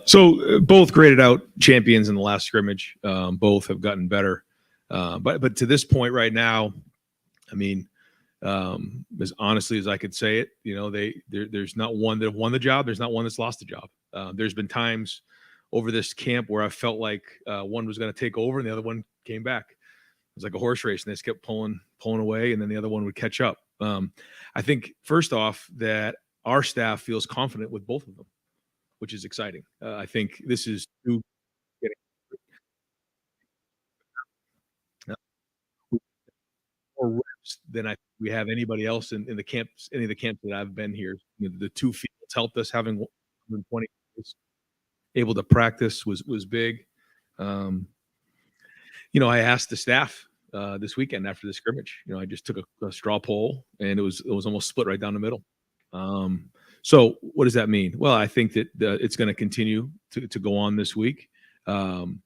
So both graded out champions in the last scrimmage. Both have gotten better. But to this point right now, I mean, as honestly as I could say it, there's not one that won the job. There's not one that's lost the job. There's been times over this camp where I felt like one was going to take over and the other one came back. It was like a horse race, and they just kept pulling away, and then the other one would catch up. I think first off that our staff feels confident with both of them, which is exciting. I think this is getting more reps than we have anybody else in the camps, any of the camps that I've been here. The two fields helped us. Having 120 days able to practice was big. I asked the staff this weekend after the scrimmage. I just took a straw poll, and it was almost split right down the middle. So what does that mean? Well, I think that it's going to continue to go on this week, and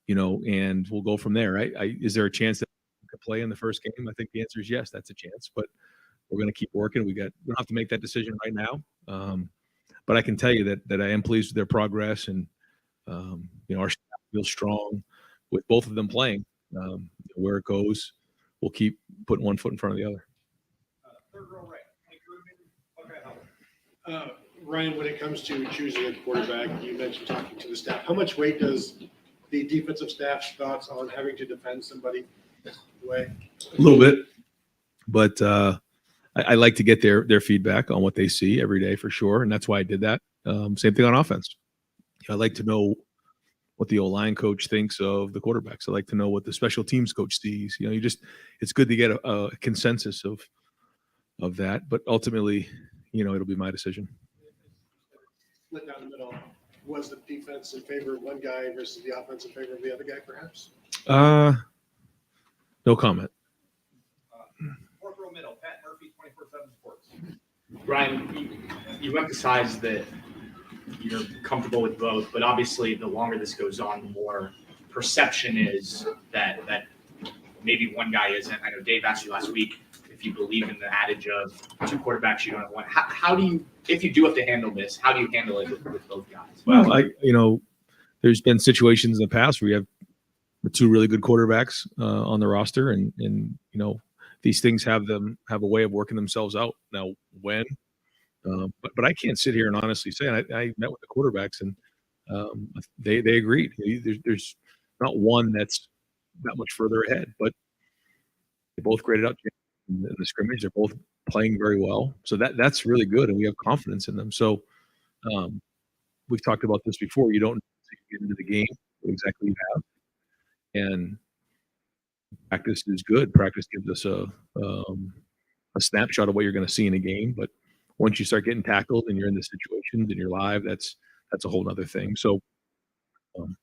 we'll go from there, right? Is there a chance that we could play in the first game? I think the answer is yes, that's a chance, but we're going to keep working. We don't have to make that decision right now. But I can tell you that I am pleased with their progress, and our staff feels strong with both of them playing. Where it goes, we'll keep putting one foot in front of the other. Third row right. Ryan, when it comes to choosing a quarterback, you mentioned talking to the staff. How much weight does the defensive staff's thoughts on having to defend somebody weigh? A little bit, but I like to get their feedback on what they see every day for sure, and that's why I did that. Same thing on offense. I like to know what the O-line coach thinks of the quarterbacks. I like to know what the special teams coach sees. It's good to get a consensus of that, but ultimately, it'll be my decision. Split down the middle. Was the defense in favor of one guy versus the offense in favor of the other guy, perhaps? No comment. Fourth row middle, Pat Murphy, 24/7 Sports. Ryan, you emphasized that you're comfortable with both, but obviously the longer this goes on, the more perception is that maybe one guy isn't. I know Dave asked you last week if you believe in the adage of two quarterbacks, you don't have one. How do you, if you do have to handle this, how do you handle it with both guys? Well, there's been situations in the past where you have the two really good quarterbacks on the roster, and these things have a way of working themselves out. Now, when? But I can't sit here and honestly say, I met with the quarterbacks, and they agreed. There's not one that's that much further ahead, but they both graded out in the scrimmage. They're both playing very well, so that's really good, and we have confidence in them. So we've talked about this before. You don't get into the game what exactly you have, and practice is good. Practice gives us a snapshot of what you're going to see in a game, but once you start getting tackled and you're in the situations and you're live, that's a whole other thing. So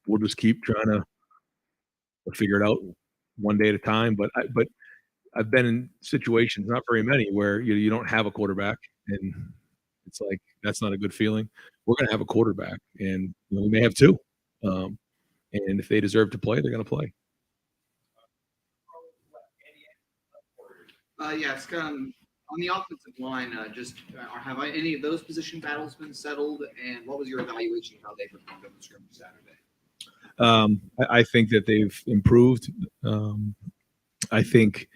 we'll just keep trying to figure it out one day at a time. But I've been in situations, not very many, where you don't have a quarterback, and it's like that's not a good feeling. We're going to have a quarterback, and we may have two. And if they deserve to play, they're going to play. It's on the offensive line. Have any of those position battles been settled? And what was your evaluation of how they performed on the scrimmage Saturday? I think that they've improved. I think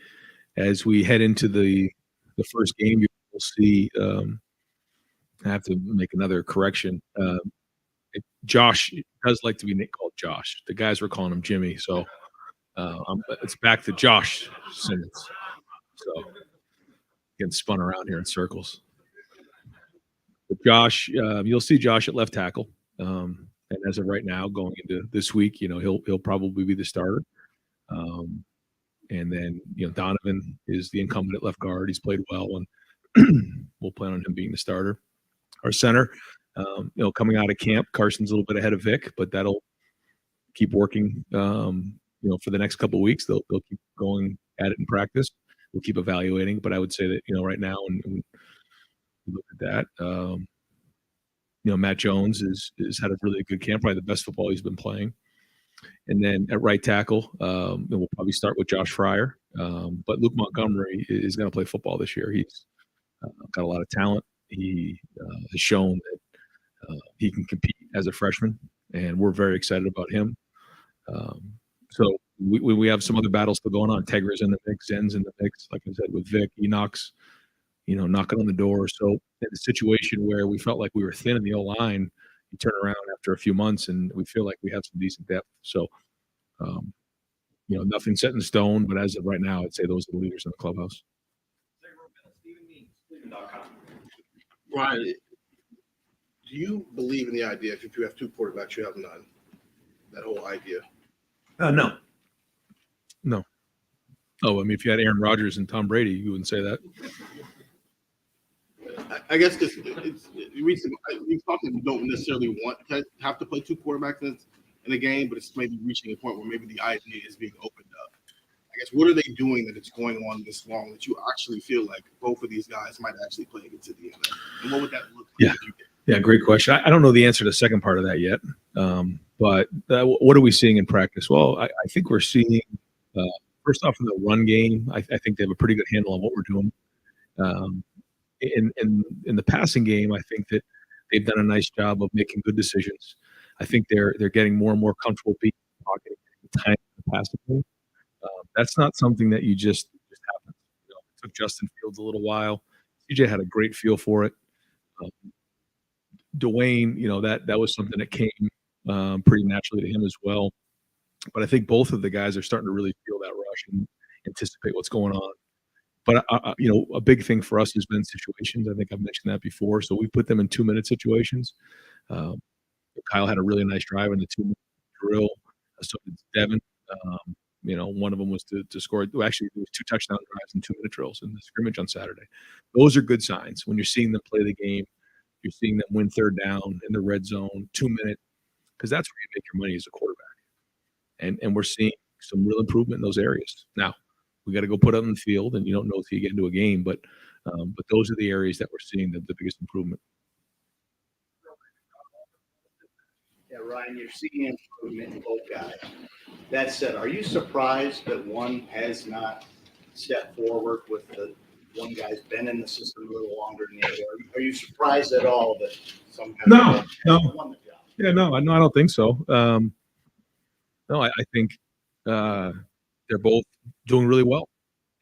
as we head into the first game, you will see. I have to make another correction. Josh does like to be called Josh. The guys were calling him Jimmy, so it's back to Josh Simmons. So getting spun around here in circles. But Josh, you'll see Josh at left tackle, and as of right now, going into this week, he'll probably be the starter. And then Donovan is the incumbent at left guard. He's played well, and we'll plan on him being the starter. Our center, coming out of camp, Carson's a little bit ahead of Vic, but that'll keep working. For the next couple of weeks, they'll keep going at it in practice. We'll keep evaluating, but I would say that right now, and we look at that, Matt Jones is had a really good camp, probably the best football he's been playing. And then at right tackle, we'll probably start with Josh Fryer, but Luke Montgomery is going to play football this year. He's got a lot of talent. He has shown that he can compete as a freshman, and we're very excited about him. So we have some other battles still going on. Tegra's in the mix, Zen's in the mix, like I said, with Vic, Enoch's, knocking on the door. So in a situation where we felt like we were thin in the O-line, you turn around after a few months and we feel like we have some decent depth. So, nothing set in stone, but as of right now, I'd say those are the leaders in the clubhouse. Ryan, do you believe in the idea if you have two quarterbacks, you have none? That whole idea. No. Oh, I mean, if you had Aaron Rodgers and Tom Brady, you wouldn't say that. I guess because we probably don't necessarily want to have to play two quarterbacks in a game, but it's maybe reaching a point where maybe the idea is being opened up. I guess what are they doing that it's going on this long that you actually feel like both of these guys might actually play against the NFL? And what would that look like? Yeah. Yeah, great question. I don't know the answer to the second part of that yet. But what are we seeing in practice? Well, I think we're seeing, first off, in the run game, I think they have a pretty good handle on what we're doing. In the passing game, I think that they've done a nice job of making good decisions. I think they're getting more and more comfortable being in the pocket, time in the passing game. That's not something that you just happens. It took Justin Fields a little while. CJ had a great feel for it. Dwayne, that was something that came pretty naturally to him as well. But I think both of the guys are starting to really feel that rush and anticipate what's going on. But, a big thing for us has been situations. I think I've mentioned that before. So we put them in 2-minute situations. Kyle had a really nice drive in the 2-minute drill. So did Devin. One of them was to score. Well, actually, there was 2 touchdown drives and 2-minute drills in the scrimmage on Saturday. Those are good signs. When you're seeing them play the game, you're seeing them win third down in the red zone, 2-minute, because that's where you make your money as a quarterback. And we're seeing some real improvement in those areas. Now, we got to go put it on the field, and you don't know until you get into a game. But those are the areas that we're seeing the biggest improvement. Yeah, Ryan, you're seeing improvement in both guys. That said, are you surprised that one has not stepped forward with the one guy's been in the system a little longer than the other? Are you surprised at all that some guy won the job? Yeah, no, I don't think so. No, I think they're both doing really well.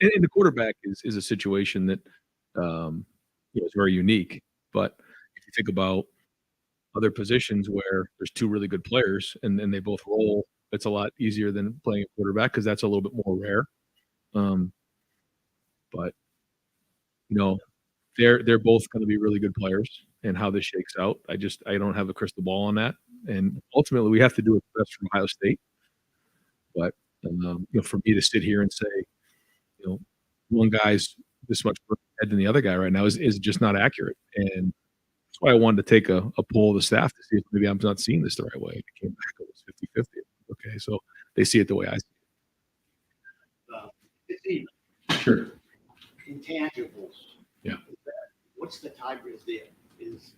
And the quarterback is a situation that is very unique. But if you think about other positions where there's 2 really good players and they both roll, it's a lot easier than playing a quarterback because that's a little bit more rare. But they're both going to be really good players, and how this shakes out, I don't have a crystal ball on that. And ultimately, we have to do what's best for Ohio State. But for me to sit here and say, one guy's this much further ahead than the other guy right now is just not accurate. And that's why I wanted to take a poll of the staff to see if maybe I'm not seeing this the right way. It came back, it was 50-50. Okay, so they see it the way I see it. Sure. Intangibles. Yeah. What's the tiebreaker? Is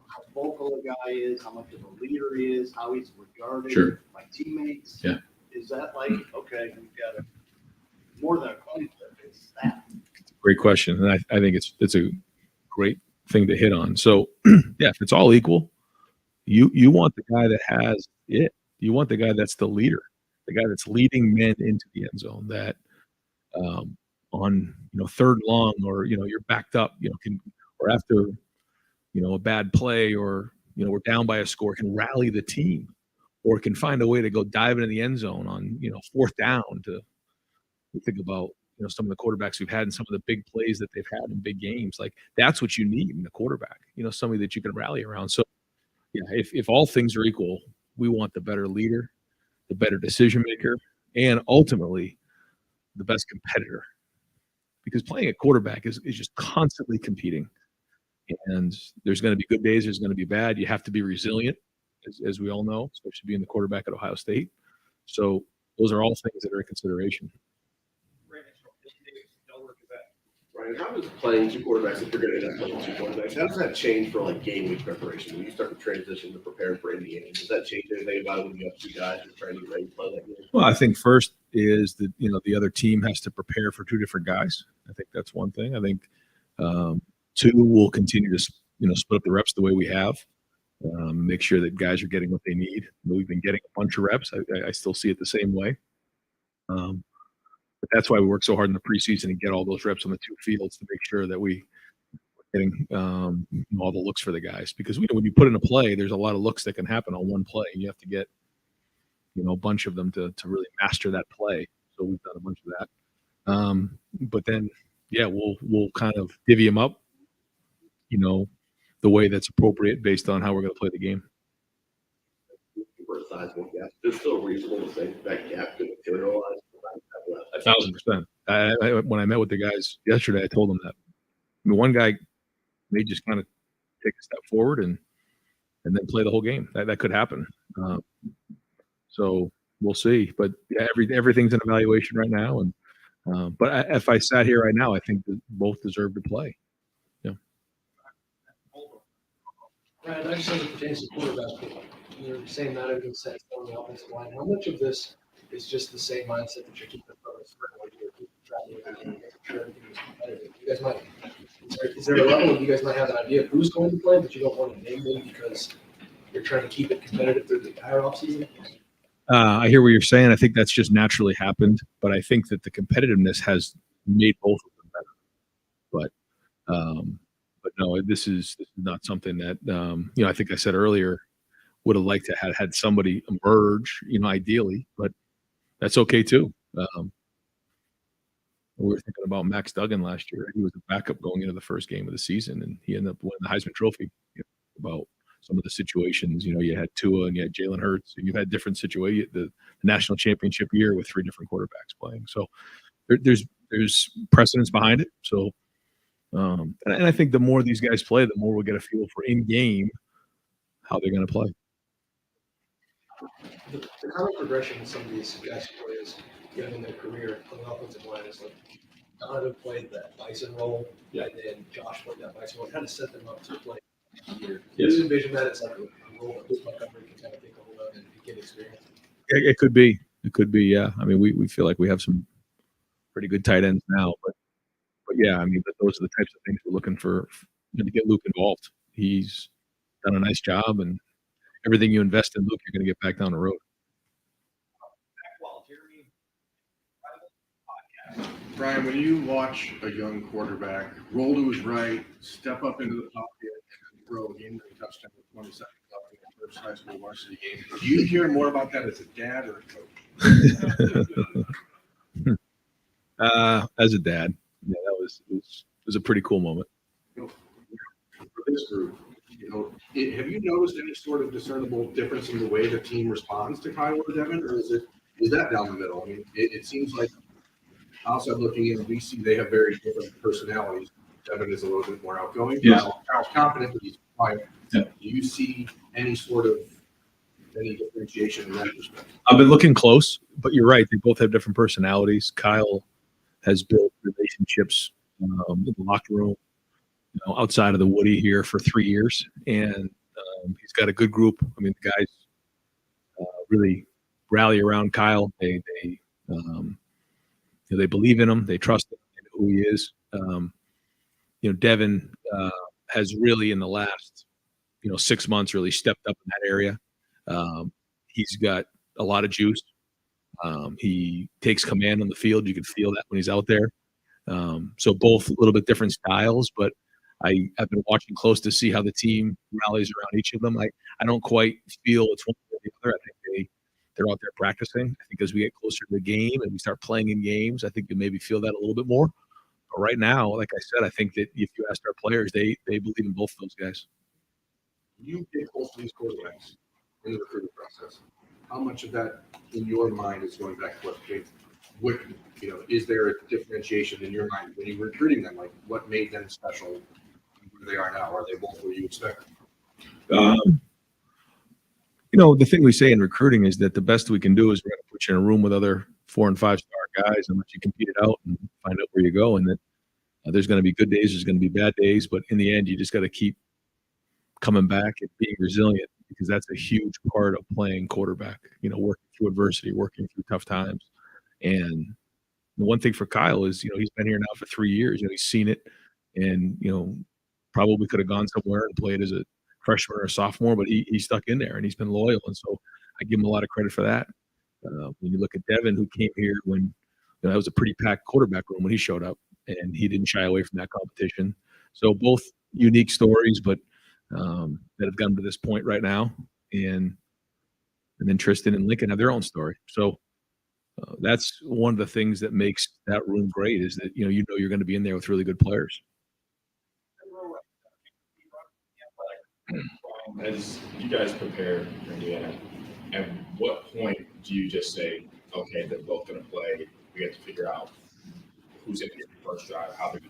how vocal a guy is, how much of a leader he is, how he's regarded by teammates. Yeah. Is that like, okay, we've got more than a coin flip? It's that. Great question, and I think it's a great thing to hit on. So, yeah, if it's all equal, you want the guy that has it. You want the guy that's the leader, the guy that's leading men into the end zone. That on third long, or you're backed up, or after a bad play, or we're down by a score, can rally the team, or can find a way to go dive into the end zone on fourth down. To think about some of the quarterbacks we've had and some of the big plays that they've had in big games. Like, that's what you need in a quarterback, somebody that you can rally around. So yeah, if all things are equal, we want the better leader, the better decision maker, and ultimately the best competitor, because playing a quarterback is just constantly competing. And there's going to be good days, there's going to be bad. You have to be resilient, as we all know, especially being the quarterback at Ohio State. So those are all things that are in consideration. Ryan, how does playing 2 quarterbacks, if you're going to end up playing 2 quarterbacks, how does that change for game week preparation? When you start to transition to prepare for Indiana, does that change anything about it when you have 2 guys who are trying to get ready to play that game? Well, I think first is that the other team has to prepare for 2 different guys. I think that's one thing. I think 2, we'll continue to split up the reps the way we have. Make sure that guys are getting what they need. We've been getting a bunch of reps. I still see it the same way. But that's why we work so hard in the preseason and get all those reps on the 2 fields to make sure that we're getting all the looks for the guys. Because when you put in a play, there's a lot of looks that can happen on one play, and you have to get a bunch of them to really master that play. So we've done a bunch of that. But then, yeah, we'll kind of divvy them up, the way that's appropriate based on how we're going to play the game. For a sizable gap, it's still reasonable to think that gap could materialize. 1,000%. When I met with the guys yesterday, I told them that. One guy may just kind of take a step forward and then play the whole game. That could happen. So we'll see. But yeah, everything's an evaluation right now. And but if I sat here right now, I think that both deserve to play. Ryan, I just as it pertains to quarterback, you're saying not everything's set on the offensive line. How much of this is just the same mindset that you're keeping from the spring, where you're keeping track of everything, making sure everything is competitive? You guys might, is there a level of you guys might have an idea of who's going to play, but you don't want to name them because you're trying to keep it competitive through the entire offseason? I hear what you're saying. I think that's just naturally happened, but I think that the competitiveness has made both of them better. But no, this is not something that I think I said earlier, would have liked to have had somebody emerge, ideally, but that's okay too. We were thinking about Max Duggan last year. He was a backup going into the first game of the season, and he ended up winning the Heisman Trophy. About some of the situations, you had Tua and you had Jalen Hurts, and you had different situations. The national championship year with 3 different quarterbacks playing. So there's precedence behind it. So, and I think the more these guys play, the more we'll get a feel for in game how they're going to play. The common progression in some of these guys' players in their career on the offensive line is like Donovan played that Bison role, and then Josh played that Bison role. Kind of set them up to play here. Yes. You envision that it's like a role that Luke Montgomery can kind of take a hold of and get experience. It could be. It could be. Yeah. I mean, we feel like we have some pretty good tight ends now, but yeah, I mean, but those are the types of things we're looking for to get Luke involved. He's done a nice job, and everything you invest in Luke, you're going to get back down the road. Brian, when you watch a young quarterback roll to his right, step up into the pocket, and throw a game-winning touchdown with 20 seconds left in the first high school varsity game, do you hear more about that as a dad or a coach? As a dad, yeah, it was a pretty cool moment. For this group, have you noticed any sort of discernible difference in the way the team responds to Kyle or Devin, or is that down the middle? I mean, it seems like outside looking in, we see they have very different personalities. Devin is a little bit more outgoing. Yes. Kyle's confident, but he's quiet. Yeah. Do you see any differentiation in that respect? I've been looking close, but you're right. They both have different personalities. Kyle has built relationships in the locker room, outside of the Woody here for 3 years, and he's got a good group. I mean, the guys really rally around Kyle. They believe in him. They trust him and who he is. Devin has really in the last 6 months really stepped up in that area. He's got a lot of juice. He takes command on the field. You can feel that when he's out there. So both a little bit different styles, but I've been watching close to see how the team rallies around each of them. I don't quite feel it's one or the other. I think they're out there practicing. I think as we get closer to the game and we start playing in games, I think you maybe feel that a little bit more. But right now, like I said, I think that if you ask our players, they believe in both of those guys. You get close to these quarterbacks in the recruiting process. How much of that in your mind is going back to what Jake Wickman, is there a differentiation in your mind when you were recruiting them? Like what made them special where they are now? Are they both where you expect? The thing we say in recruiting is that the best we can do is we're going to put you in a room with other 4- and 5-star guys and let you compete it out and find out where you go. And that there's going to be good days, there's going to be bad days, but in the end, you just got to keep coming back and being resilient, because that's a huge part of playing quarterback. Working through adversity, working through tough times. And the one thing for Kyle is, he's been here now for 3 years. He's seen it, and probably could have gone somewhere and played as a freshman or a sophomore, but he stuck in there and he's been loyal. And so I give him a lot of credit for that. When you look at Devin, who came here when that was a pretty packed quarterback room when he showed up, and he didn't shy away from that competition. So both unique stories, but that have gotten to this point right now. And then Tristan and Lincoln have their own story. So that's one of the things that makes that room great is that, you're going to be in there with really good players. As you guys prepare for Indiana, at what point do you just say, okay, they're both going to play, we have to figure out who's going to get the first drive, how you're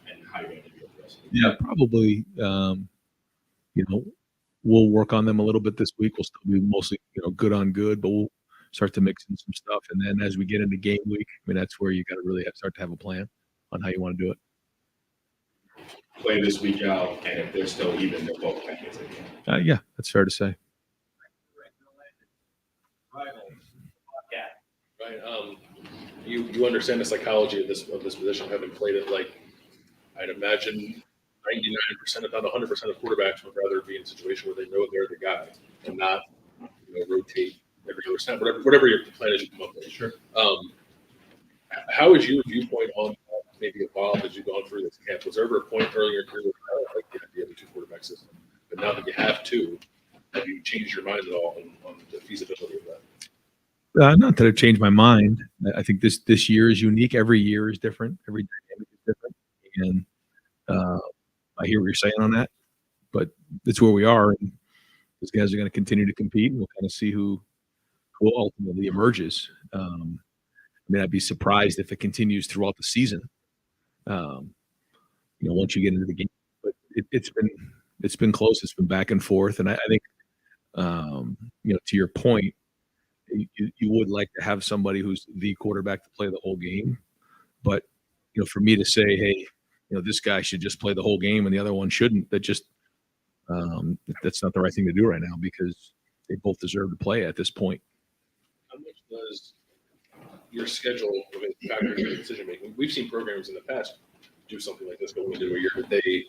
going to do it? Yeah, probably. We'll work on them a little bit this week. We'll still be mostly, good on good, but we'll start to mix in some stuff. And then as we get into game week, that's where you got to really start to have a plan on how you want to do it. Play this week out, and if they're still even, they're both going to get it again. Yeah, that's fair to say. Right. You understand the psychology of this position, having played it. Like, I'd imagine 99%, if not 100% of quarterbacks would rather be in a situation where they know they're the guy and not rotate every other snap, whatever your plan is you come up with. Sure. How is your viewpoint on maybe evolved as you've gone through this camp? Was there ever a point earlier in your career where I don't like the idea of a two quarterback system, but now that you have two, have you changed your mind at all on the feasibility of that? Not that I've changed my mind. I think this year is unique. Every year is different. Every dynamic is different. And I hear what you're saying on that, but that's where we are. And these guys are going to continue to compete, and we'll kind of see who ultimately emerges. I'd be surprised if it continues throughout the season. Once you get into the game, but it's been close. It's been back and forth, and I think, to your point, you would like to have somebody who's the quarterback to play the whole game, but for me to say, hey, this guy should just play the whole game and the other one shouldn't, that's not the right thing to do right now because they both deserve to play at this point. How much does your schedule factor into decision making? We've seen programs in the past do something like this going into a year that they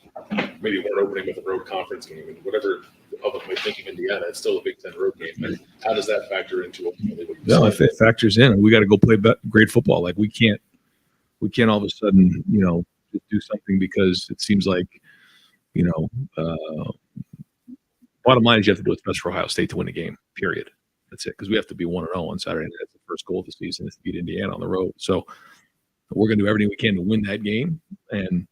maybe weren't opening with a road conference game, and whatever the public might think of Indiana, it's still a Big Ten road game. But how does that factor into ultimately what you No, if it factors in, we got to go play great football. Like we can't all of a sudden, do something because it seems like, bottom line is you have to do what's best for Ohio State to win a game, period. That's it. Because we have to be 1-0 on Saturday. That's the first goal of the season is to beat Indiana on the road. So we're going to do everything we can to win that game and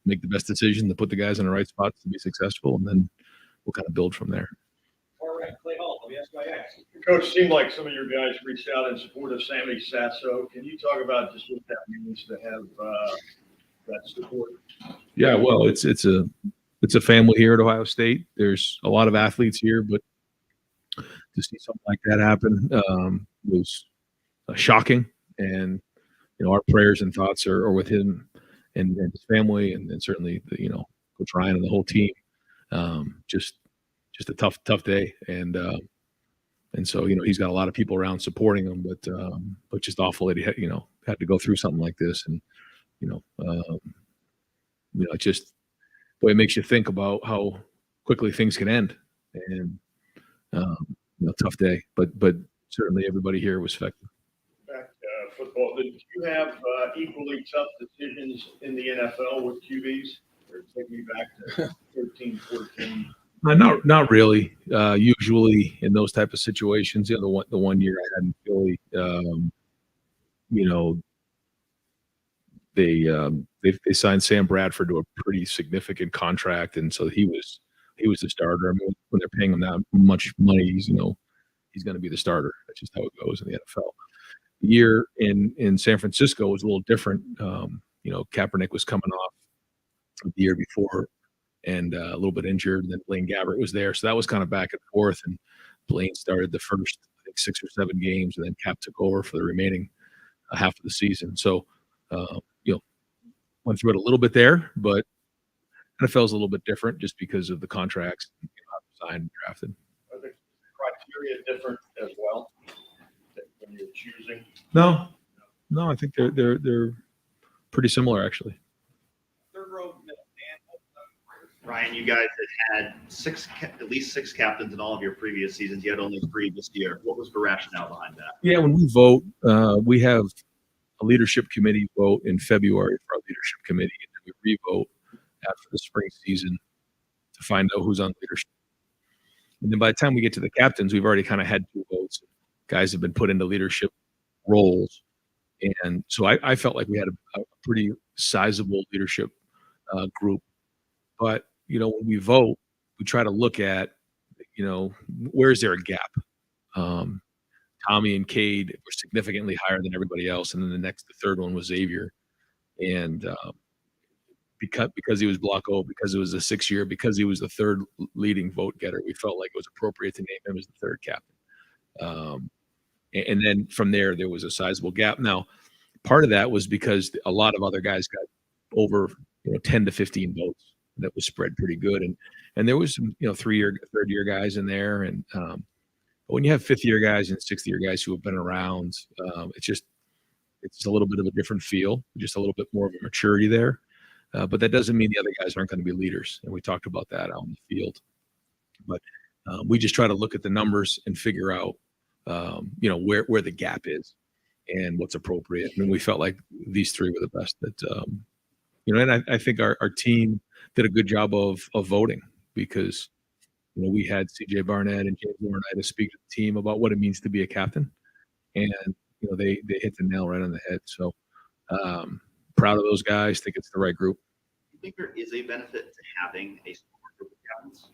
make the best decision to put the guys in the right spots to be successful. And then we'll kind of build from there. All right, Clay Hall, WSYX. Coach, it seemed like some of your guys reached out in support of Sammy Sasso. Can you talk about just what that means to have that support? Yeah, well, it's a family here at Ohio State. There's a lot of athletes here, but to see something like that happen was shocking. And our prayers and thoughts are with him and his family, and certainly Coach Ryan and the whole team. Just a tough day, and so he's got a lot of people around supporting him, but just awful that he had to go through something like this, and it just it makes you think about how quickly things can end, and tough day, but certainly everybody here was affected. Back football, did you have equally tough decisions in the NFL with QBs? Or take me back to 13, 14. Not really. Usually in those type of situations, the one year I had in Philly, they signed Sam Bradford to a pretty significant contract, and so he was the starter. I mean, when they're paying him that much money, he's going to be the starter. That's just how it goes in the NFL. The year in San Francisco was a little different. Kaepernick was coming off the year before and a little bit injured, and then Blaine Gabbert was there, so that was kind of back and forth. And Blaine started the first 6 or 7 games, and then Cap took over for the remaining half of the season. So went through it a little bit there, but NFL is a little bit different just because of the contracts signed and drafted. Are the criteria different as well when you're choosing? No, I think they're pretty similar actually. Third row, middle, Dan. Ryan, you guys had at least six captains in all of your previous seasons. You had only 3 this year. What was the rationale behind that? Yeah, when we vote, we have a leadership committee vote in February for our leadership committee, and then we re-vote after the spring season to find out who's on leadership. And then by the time we get to the captains, we've already kind of had 2 votes. Guys have been put into leadership roles. And so I felt like we had a pretty sizable leadership group. But, when we vote, we try to look at, where is there a gap? Tommy and Cade were significantly higher than everybody else. And then the third one was Xavier. And because he was Block O, because it was the 6th year, because he was the third leading vote getter, we felt like it was appropriate to name him as the third captain. And then from there was a sizable gap. Now, part of that was because a lot of other guys got over 10 to 15 votes. That was spread pretty good, and there was some third year guys in there, and but when you have 5th year guys and 6th year guys who have been around, it's a little bit of a different feel, just a little bit more of a maturity there. But that doesn't mean the other guys aren't going to be leaders, and we talked about that out in the field. But we just try to look at the numbers and figure out where the gap is and what's appropriate. And we felt like these 3 were the best that and I think our team did a good job of voting, because we had CJ Barnett and James Laurinaitis speak to the team about what it means to be a captain, and they hit the nail right on the head. So proud of those guys. Think it's the right group. Do you think there is a benefit to having a small group of captains?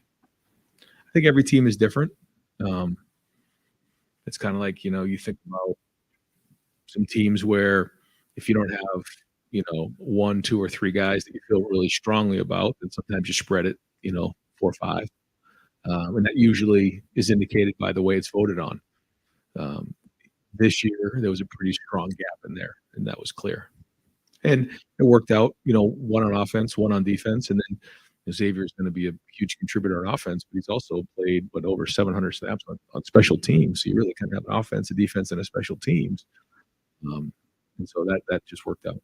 I think every team is different. It's kind of like you think about some teams where if you don't have 1, 2, or 3 guys that you feel really strongly about, then sometimes you spread it 4 or 5, and that usually is indicated by the way it's voted on. This year there was a pretty strong gap in there, and that was clear, and it worked out. 1 on offense, 1 on defense, and then Xavier is going to be a huge contributor on offense, but he's also played over 700 snaps on special teams. So you really kind of have an offense, a defense, and a special teams, and so that just worked out.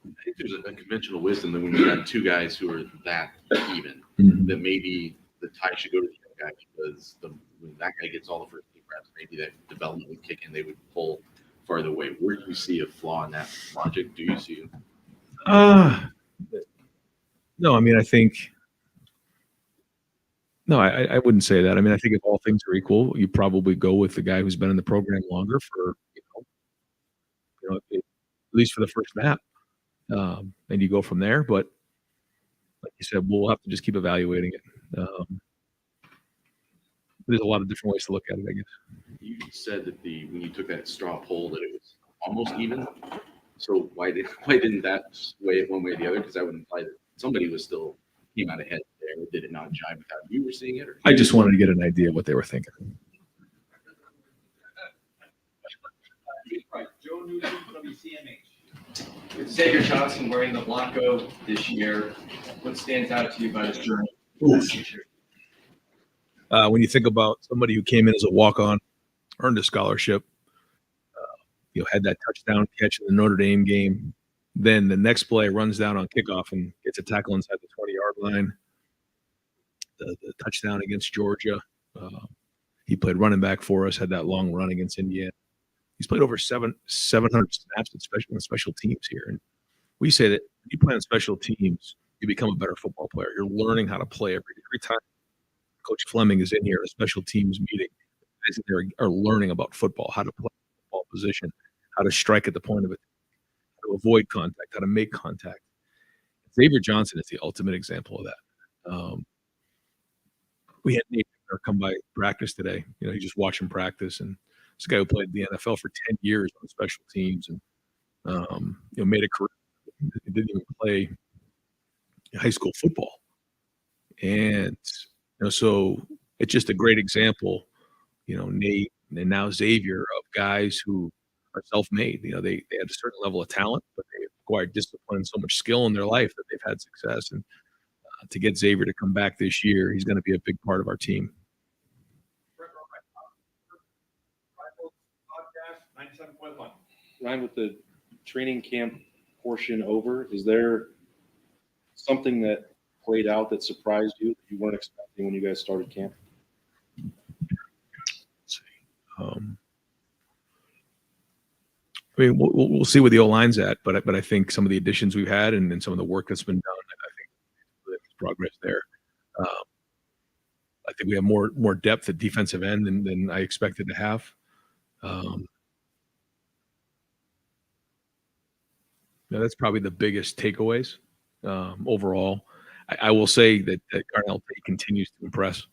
I think there's a conventional wisdom that when you got 2 guys who are that even, that maybe the tie should go to the other guy, because when that guy gets all the first team reps, maybe that development would kick in, they would pull farther away. Where do you see a flaw in that logic? Do you see? No, I mean, I think. No, I wouldn't say that. I mean, I think if all things are equal, you probably go with the guy who's been in the program longer for, at least for the first snap. And you go from there. But like you said, we'll have to just keep evaluating it. There's a lot of different ways to look at it, I guess. You said that when you took that straw poll that it was almost even. So why didn't that sway it one way or the other? Because that would imply that somebody came out ahead there. Did it not jive with how you were seeing it? Or? I just wanted to get an idea of what they were thinking. Joe Newton, WCMH. With Xavier Johnson wearing the Blanco this year, what stands out to you about his journey? When you think about somebody who came in as a walk-on, earned a scholarship, had that touchdown catch in the Notre Dame game, then the next play runs down on kickoff and gets a tackle inside the 20-yard line. The touchdown against Georgia. He played running back for us, had that long run against Indiana. He's played over 700 snaps on special teams here. And we say that when you play on special teams, you become a better football player. You're learning how to play every time Coach Fleming is in here at a special teams meeting. Guys in there are learning about football, how to play football position, how to strike at the point of it, how to avoid contact, how to make contact. Xavier Johnson is the ultimate example of that. We had Nate come by practice today. You just watch him practice, and this guy who played in the NFL for 10 years on special teams and made a career. He didn't even play high school football, and so it's just a great example. Nate and now Xavier, of guys who are self-made. They had a certain level of talent, but they acquired discipline and so much skill in their life that they've had success. And to get Xavier to come back this year, he's going to be a big part of our team. Ryan, with the training camp portion over, is there something that played out that surprised you that you weren't expecting when you guys started camp? I mean, we'll see where the O-line's at, but I think some of the additions we've had and some of the work that's been done, I think there's progress there. I think we have more depth at defensive end than I expected to have. That's probably the biggest takeaways overall. I will say that Carnell Tate continues to impress.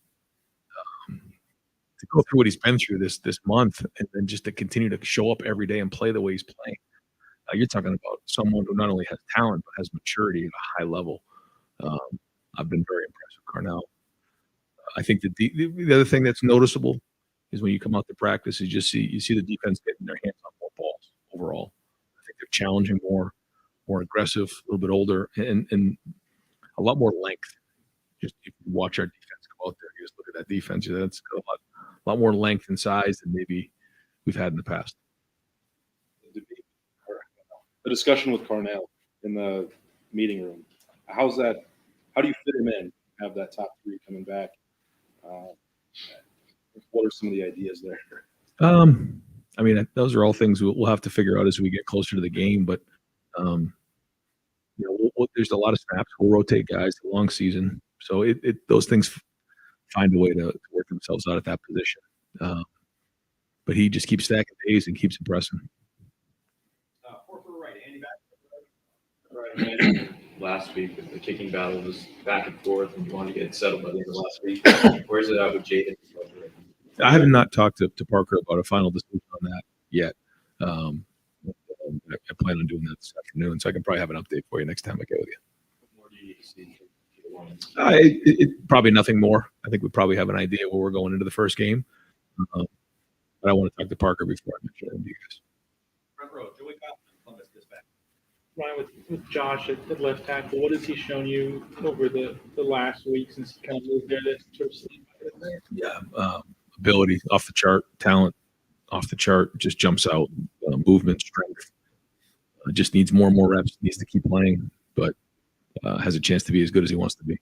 To go through what he's been through this month, and then just to continue to show up every day and play the way he's playing. You're talking about someone who not only has talent but has maturity at a high level. I've been very impressed with Carnell. I think that the other thing that's noticeable is when you come out to practice, you see the defense getting their hands on more balls overall. I think they're challenging more aggressive, a little bit older, and a lot more length. Just if you watch our defense go out there, you just look at that defense. That's got a lot more length and size than maybe we've had in the past. The discussion with Carnell in the meeting room. How's that? How do you fit him in? Have that top three coming back? What are some of the ideas there? I mean, those are all things we'll have to figure out as we get closer to the game. But there's a lot of snaps. We'll rotate guys the long season, so those things find a way to work themselves out at that position. But he just keeps stacking days and keeps impressing. Right, Andy back. Right. Last week, the kicking battle was back and forth, and you wanted to get it settled by the end of last week. Where's it at with Jaden? I have not talked to Parker about a final decision on that yet. I plan on doing that this afternoon, so I can probably have an update for you next time I get with you. What more do you need to see? Probably nothing more. I think we probably have an idea where we're going into the first game. But I want to talk to Parker before I mention it to you guys. Front row, Joey Coughlin, Columbus Dispatch. Ryan, with Josh at left tackle, what has he shown you over the last week since he kind of moved there that sort of sleep there? Yeah, ability off the chart, talent off the chart, just jumps out. Movement, strength. Just needs more and more reps. Needs to keep playing, but has a chance to be as good as he wants to be.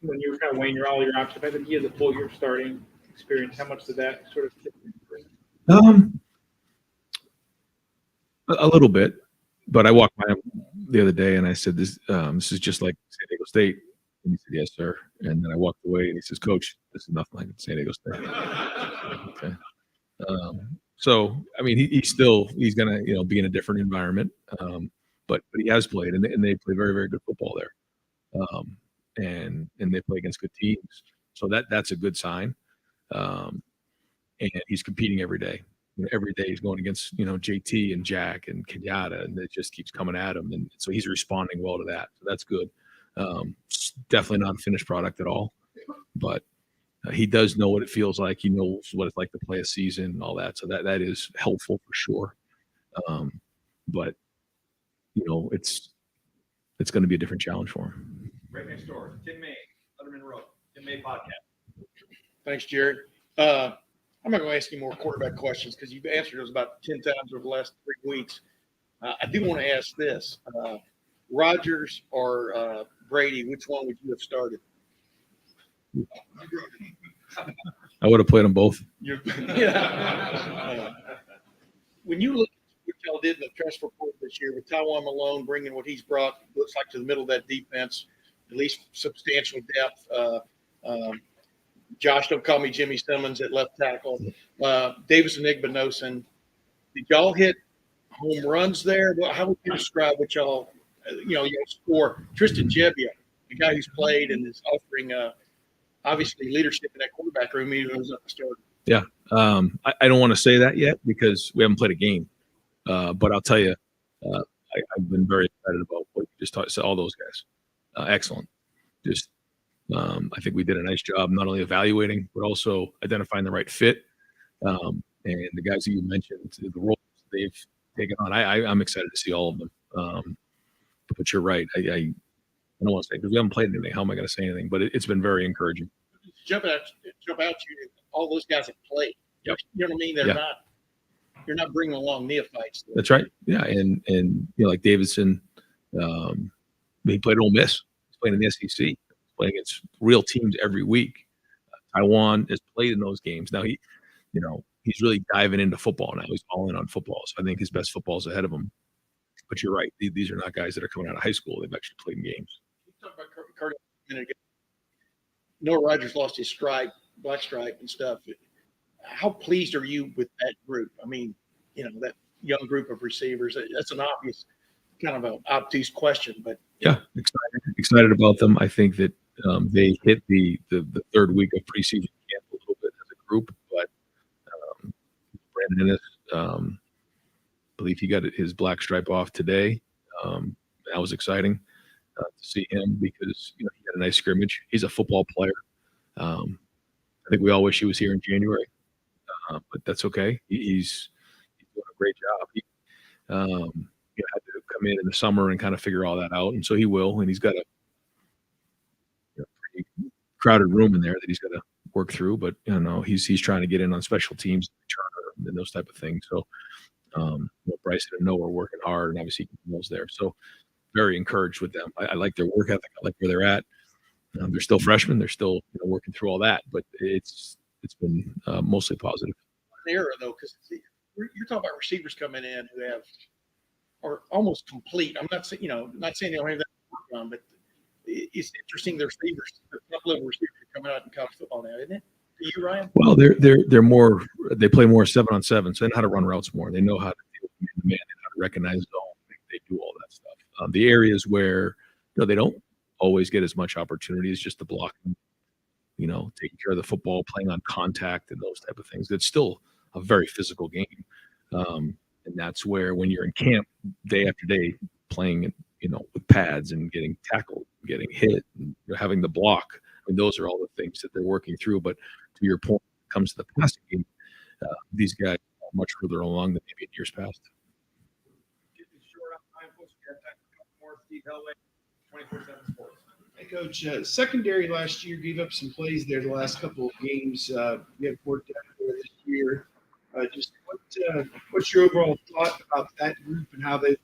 When you were kind of weighing all your options, I think he has a full year starting experience. How much did that sort of fit in? A little bit, but I walked by him the other day and I said, "This is just like San Diego State." And he said, "Yes, sir." And then I walked away and he says, "Coach, this is nothing like San Diego State." Okay. So I mean, he's gonna be in a different environment, but he has played and they play very, very good football there, and they play against good teams, so that's a good sign. And he's competing every day. Every day he's going against JT and Jack and Kenyatta, and it just keeps coming at him, and so he's responding well to that. So that's good. Definitely not a finished product at all, but he does know what it feels like. He knows what it's like to play a season and all that. So that is helpful for sure. But it's going to be a different challenge for him. Right next door, Tim May, Letterman Road, Tim May podcast. Thanks, Jared. I'm not going to ask you more quarterback questions because you've answered those about 10 times over the last 3 weeks. I do want to ask this. Rodgers or Brady, which one would you have started? I would have played them both. When you look at what y'all did in the transfer portal this year with Tywone Malone bringing what he's brought, looks like to the middle of that defense, at least substantial depth. Josh, don't call me Jimmy Simmons at left tackle. Davis and Igbinosun. Did y'all hit home runs there? How would you describe what y'all score? Tristan Gebbia, the guy who's played and is offering obviously leadership in that quarterback room, even as a starter. Yeah. I don't want to say that yet because we haven't played a game. But I'll tell you, I've been very excited about what you just talked. So all those guys, excellent. Just I think we did a nice job not only evaluating but also identifying the right fit. And the guys that you mentioned, the roles they've taken on, I'm excited to see all of them. But you're right. I don't want to say because we haven't played anything. How am I going to say anything? But it's been very encouraging. Jump out you. All those guys have played. Yep. You know what I mean? They're not. You're not bringing along neophytes. That's right. Yeah, and like Davidson, He played at Ole Miss. He's playing in the SEC. He's playing against real teams every week. Taiwan has played in those games. Now he's really diving into football now. He's all in on football. So I think his best football is ahead of him. But you're right. These are not guys that are coming out of high school. They've actually played in games. You talked about Cardinals a minute ago. Noah Rogers lost his black stripe and stuff. How pleased are you with that group? I mean, that young group of receivers. That's an obvious kind of an obtuse question, but yeah, excited about them. I think that they hit the third week of preseason camp a little bit as a group, but Brandon Ennis, I believe he got his black stripe off today. That was exciting to see him because he had a nice scrimmage. He's a football player. I think we all wish he was here in January, but that's okay. He's doing a great job. He had to come in the summer and kind of figure all that out, and so he will. And he's got a pretty crowded room in there that he's got to work through. But he's trying to get in on special teams, returner, and those type of things. So Bryson and Noah are working hard, and obviously Knowles there. So very encouraged with them. I like their work ethic. I like where they're at. They're still freshmen. They're still working through all that, but it's been mostly positive. An era though, because you're talking about receivers coming in who are almost complete. I'm not saying they don't have that to work on, but it's interesting. The receivers, the top level receivers are coming out in college football now, isn't it? To you, Ryan? Well, they're more. They play more 7-on-7, so they know how to run routes more. They know how to deal with man-to-man. They know how to recognize zone. They do all that stuff. The areas where they don't always get as much opportunity is just the blocking, taking care of the football, playing on contact, and those type of things. It's still a very physical game, and that's where when you're in camp day after day playing, with pads and getting tackled, getting hit, and having the block. I mean, those are all the things that they're working through. But to your point, when it comes to the passing game, these guys are much further along than maybe in years past. Hey, Coach. Secondary last year gave up some plays there the last couple of games. We have worked out for this year. What's your overall thought about that group and how they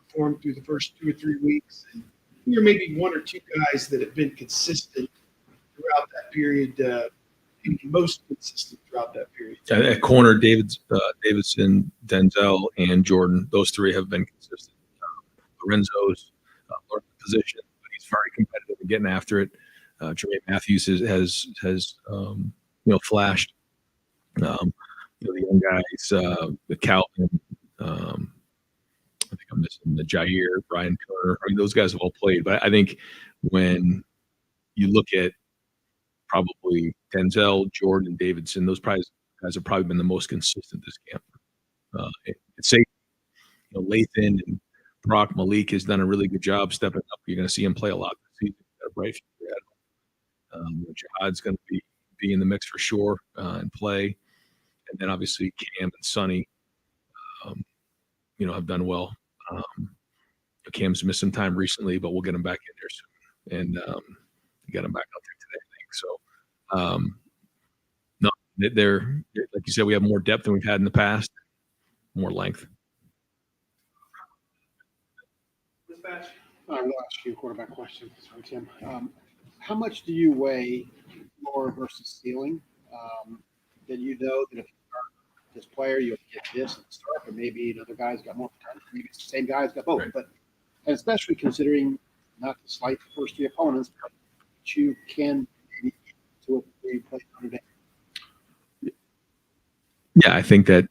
performed through the first 2 or 3 weeks? And there may be one or two guys that have been consistent throughout that period, most consistent throughout that period. At corner, Davidson, Denzel, and Jordan, those three have been consistent. Lorenzo's learned the position, but he's very competitive and getting after it. Jermaine Matthews has flashed. The young guys, the Calvin, I think I'm missing the Jair, Brian Turner. I mean, those guys have all played. But I think when you look at probably Denzel, Jordan, Davidson, those guys have probably been the most consistent this camp. It's safe. Lathan and Brock Malik has done a really good job stepping up. You're going to see him play a lot this season. Right? Jihad's going to be in the mix for sure and play. And then obviously Cam and Sonny, have done well. Cam's missed some time recently, but we'll get him back in there soon. And got him back out there today, I think. So, no, they're like you said, we have more depth than we've had in the past, more length. I will ask you a quarterback question. Sorry, Tim. How much do you weigh floor versus ceiling? That you know that if you start this player, you'll get this at the start, but maybe another guy's got more time. Maybe it's the same guy's got both. Right. But and especially considering not to slight the first three opponents, but you can maybe to it where you play Notre Dame. Yeah, I think that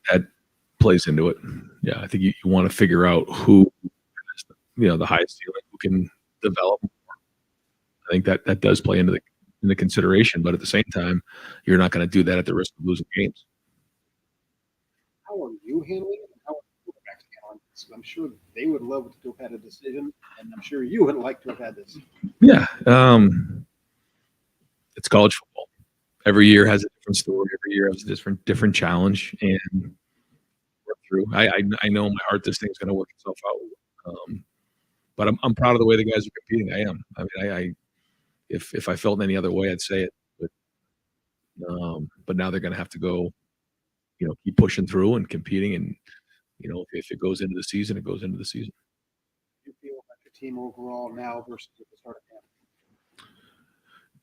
plays into it. Yeah, I think you want to figure out who has the highest ceiling, who can develop more. I think that does play into the consideration, but at the same time, you're not going to do that at the risk of losing games. How are you handling it? How are the quarterbacks handling this? I'm sure they would love to have had a decision, and I'm sure you would like to have had this. Yeah, it's college football. Every year has a different story. Every year has a different challenge, and work through. I know in my heart this thing's going to work itself out. But I'm proud of the way the guys are competing. I am. I mean, if I felt any other way, I'd say it. But now they're going to have to go, keep pushing through and competing. And if it goes into the season, it goes into the season. You feel like team overall now versus at the start of camp?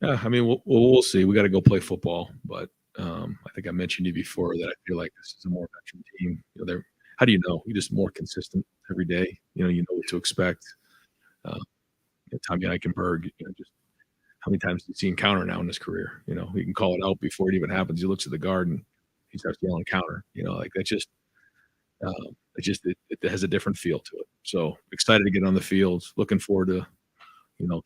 Yeah, I mean, we'll see. We got to go play football, but I think I mentioned to you before that I feel like this is a more veteran team. You know, how do you know? You're just more consistent every day. You know what to expect. Tommy Eichenberg, just how many times has he seen counter now in his career? You know, he can call it out before it even happens. He looks at the guard and he starts yelling counter. You know, like that's just it has a different feel to it. So excited to get on the field. Looking forward to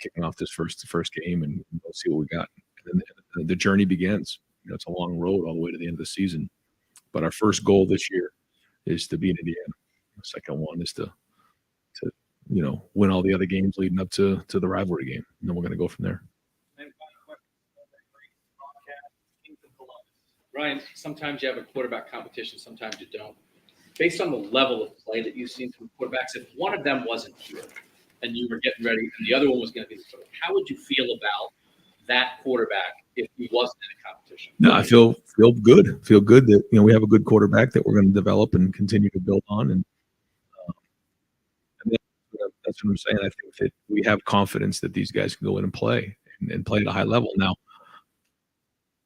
kicking off this first game and we'll see what we got. And then the journey begins. It's a long road all the way to the end of the season. But our first goal this year is to be in Indiana. The second one is to win all the other games leading up to the rivalry game. And then we're going to go from there. Ryan, sometimes you have a quarterback competition, sometimes you don't. Based on the level of play that you've seen from quarterbacks, if one of them wasn't here and you were getting ready and the other one was going to be the quarterback, how would you feel about that quarterback if he wasn't in a competition? No, I feel good. Feel good that we have a good quarterback that we're going to develop and continue to build on. And that's what I'm saying. I think that we have confidence that these guys can go in and play at a high level. Now,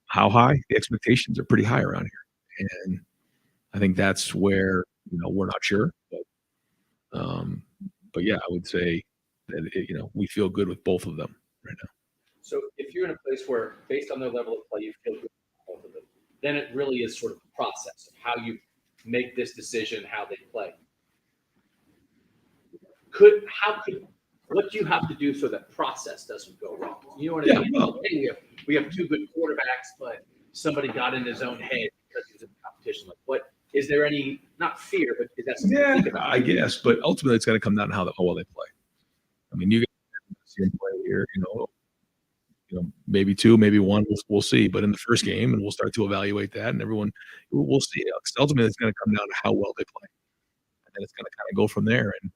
how high? The expectations are pretty high around here, and I think that's where we're not sure. But yeah, I would say that we feel good with both of them right now. So if you're in a place where, based on their level of play, you feel good with both of them, then it really is sort of the process of how you make this decision, how they play. What do you have to do so that process doesn't go wrong? You know what I mean? Well, hey, we have two good quarterbacks, but somebody got in his own head because he was in competition. Like, what is there any not fear, but is that something to think about? I guess, but ultimately it's going to come down to how well they play. I mean, you guys see them play here, maybe two, maybe one. We'll see. But in the first game, and we'll start to evaluate that, and we'll see. Ultimately, it's going to come down to how well they play, and then it's going to kind of go from there. And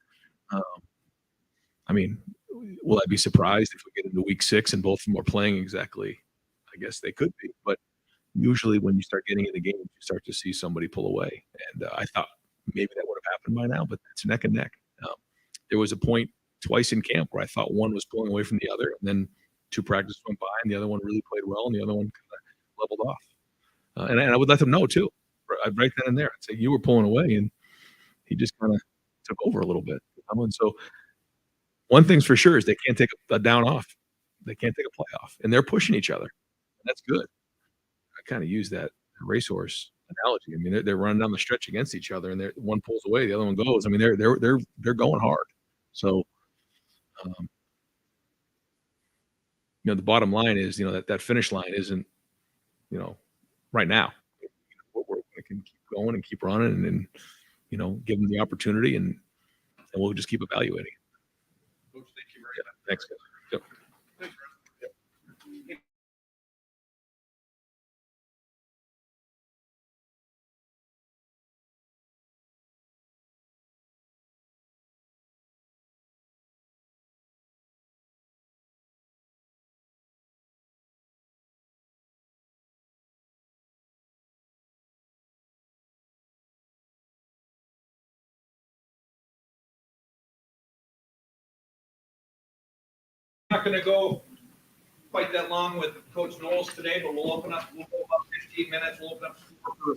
I mean, will I be surprised if we get into week 6 and both of them are playing exactly? I guess they could be, but usually when you start getting in the game, you start to see somebody pull away. And I thought maybe that would have happened by now, but it's neck and neck. There was a point twice in camp where I thought one was pulling away from the other, and then 2 practices went by, and the other one really played well, and the other one kind of leveled off. And I would let them know too, right then and there. I'd say you were pulling away, and he just kind of took over a little bit. And so one thing's for sure is they can't take a down off. They can't take a play off, and they're pushing each other. And that's good. I kind of use that racehorse analogy. I mean, they're running down the stretch against each other, and one pulls away, the other one goes. I mean, they're going hard. So, the bottom line is, that finish line isn't, right now. We're going to keep going and keep running, and give them the opportunity, and we'll just keep evaluating. Coach, thank you very much. Thanks, guys. Yep. Not going to go quite that long with Coach Knowles today, but we'll go about 15 minutes. We'll open up for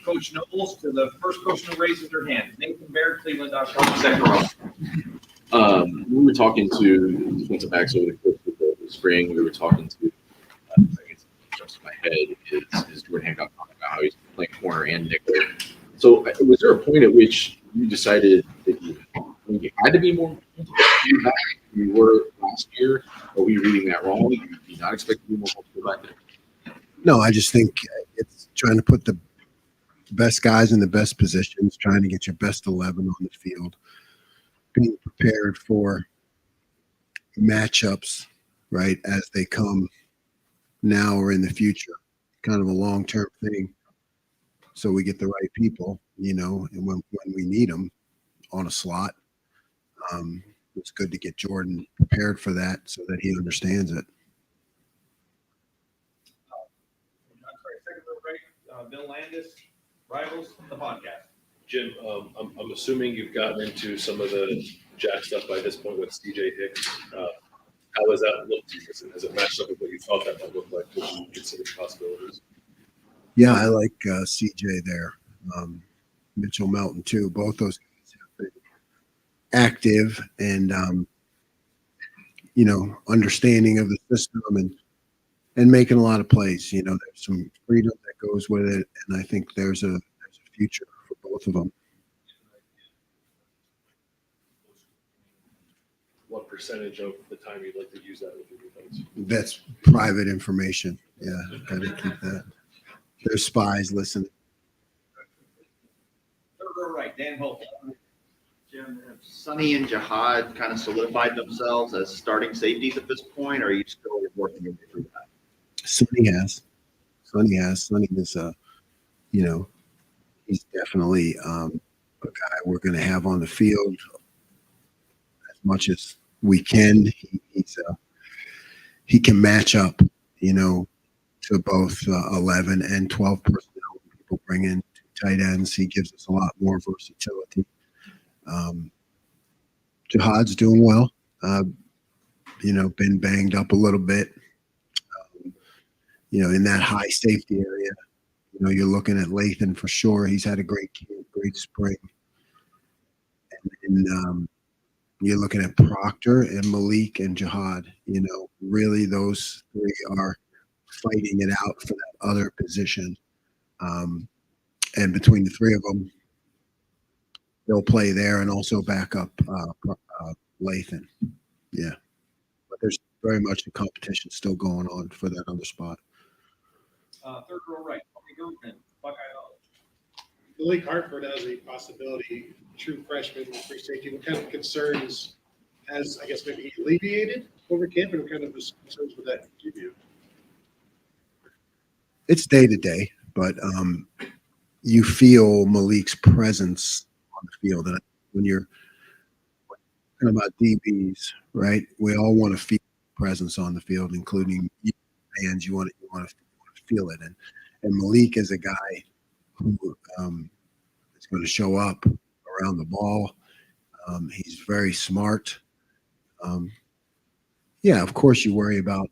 Coach Knowles to the first person who raises their hand. Nathan Baird, Cleveland.com, second row. We were talking to defensive backs over the course of the spring. We were talking to, I guess, just in my head is Jordan Hancock talking about how he's playing corner and nickel. So was there a point at which you decided that you had to be more than you were last year? Are we reading that wrong? Do you not expect to be more comfortable back there? No, I just think it's trying to put the best guys in the best positions, trying to get your best 11 on the field, being prepared for matchups, right, as they come now or in the future, kind of a long-term thing. So we get the right people, and when we need them on a slot, it's good to get Jordan prepared for that so that he understands it. Second row right, Bill Landis, Rivals, the podcast. Jim, I'm assuming you've gotten into some of the jacked up by this point with CJ Hicks. How has that looked to you? Has it matched up with what you thought that might look like? Would you consider possibilities? Yeah, I like CJ there. Mitchell Melton too. Both those guys have been active and understanding of the system and making a lot of plays. There's some freedom that goes with it, and I think there's a future for both of them. What percentage of the time you'd like to use that with your defense? That's private information. Yeah, gotta keep that. There's spies listening. Third row right, Dan Holt. Jim, have Sonny and Jihad kind of solidified themselves as starting safeties at this point, or are you still working your way through that? Sonny has. Sonny is he's definitely a guy we're going to have on the field as much as we can. He can match up, to both 11 and 12 personnel. When people bring in tight ends, he gives us a lot more versatility. Jihad's doing well. Been banged up a little bit. In that high safety area, you're looking at Lathan for sure. He's had a great camp, great spring. And you're looking at Proctor and Malik and Jihad. Really those three are fighting it out for that other position. And between the three of them, they'll play there and also back up Lathan. Yeah. But there's very much a competition still going on for that other spot. Third row right, Buckeye Knowles. Malik Hartford has a possibility, true freshman, free safety. What kind of concerns has, I guess, maybe alleviated over camp, and what kind of concerns would that give you? It's day to day, but you feel Malik's presence on the field. And when you're talking about DBs, right? We all want to feel presence on the field, including you fans. You want to feel it, and Malik is a guy who is going to show up around the ball. He's very smart. Yeah, of course you worry about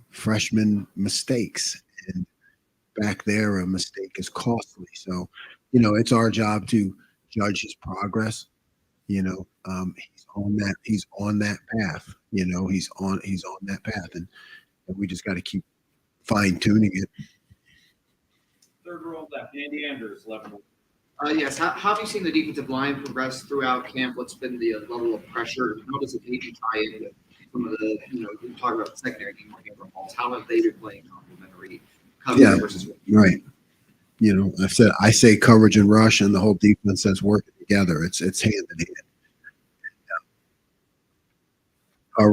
freshman mistakes, and back there a mistake is costly. So it's our job to judge his progress. He's on that path. He's on that path, and we just got to keep fine tuning it. Third row left, Andy Andrews, 11. Yes. How have you seen the defensive line progress throughout camp? What's been the level of pressure? How does it maybe tie in with some of the, we talk about the secondary team working over balls. How have they been playing complementary coverage versus right? I say coverage and rush, and the whole defense says working together. It's hand in hand. Our